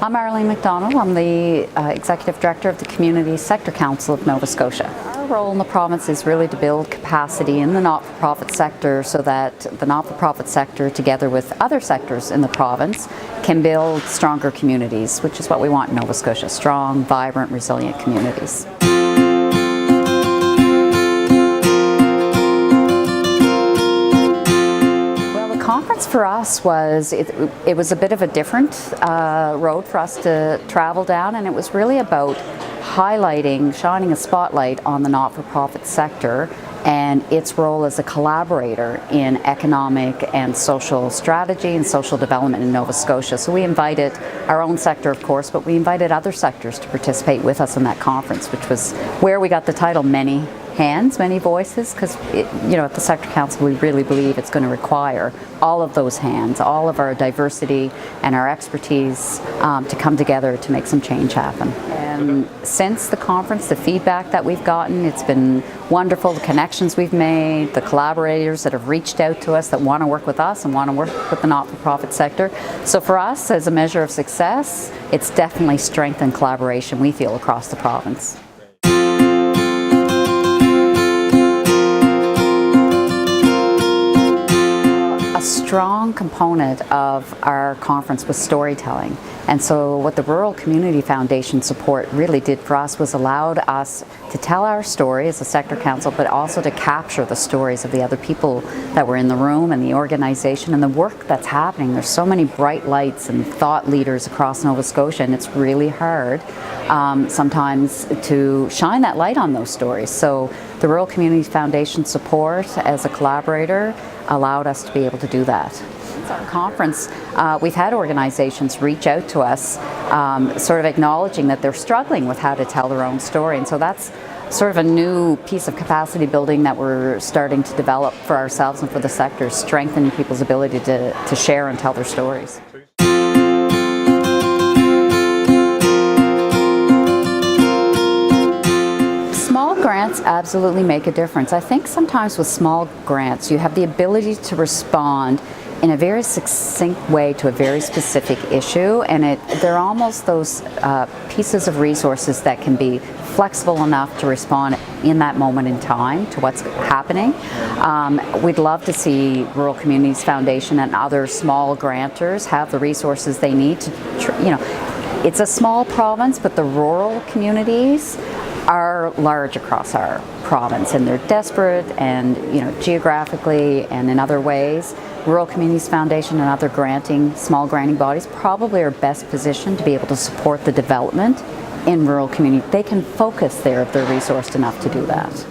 I'm Arlene MacDonald. I'm the Executive Director of the Community Sector Council of Nova Scotia. Our role in the province is really to build capacity in the not-for-profit sector so that the not-for-profit sector, together with other sectors in the province, can build stronger communities, which is what we want in Nova Scotia: strong, vibrant, resilient communities. The conference for us was, it was a bit of a different road for us to travel down, and it was really about highlighting, shining a spotlight on the not-for-profit sector and its role as a collaborator in economic and social strategy and social development in Nova Scotia. So we invited our own sector, of course, but we invited other sectors to participate with us in that conference, which was where we got the title Many Hands, Many Voices, because at the Sector Council we really believe it's going to require all of those hands, all of our diversity and our expertise to come together to make some change happen. And since the conference, the feedback that we've gotten, it's been wonderful. The connections we've made, the collaborators that have reached out to us that want to work with us and want to work with the not-for-profit sector. So for us, as a measure of success, it's definitely strengthened collaboration, we feel, across the province. A strong component of our conference was storytelling. And so what the Rural Community Foundation support really did for us was allowed us to tell our story as a sector council, but also to capture the stories of the other people that were in the room and the organization and the work that's happening. There's so many bright lights and thought leaders across Nova Scotia, and it's really hard sometimes to shine that light on those stories. So the Rural Community Foundation support as a collaborator allowed us to be able to do that. Since our conference, we've had organizations reach out to us sort of acknowledging that they're struggling with how to tell their own story, and so that's sort of a new piece of capacity building that we're starting to develop for ourselves and for the sector, strengthening people's ability to share and tell their stories. Small grants absolutely make a difference. I think sometimes with small grants you have the ability to respond in a very succinct way to a very specific issue, and they're almost those pieces of resources that can be flexible enough to respond in that moment in time to what's happening. We'd love to see Rural Communities Foundation and other small grantors have the resources they need to, it's a small province, but the rural communities are large across our province, and they're desperate, and geographically and in other ways. Rural Communities Foundation and other small granting bodies probably are best positioned to be able to support the development in rural communities. They can focus there if they're resourced enough to do that.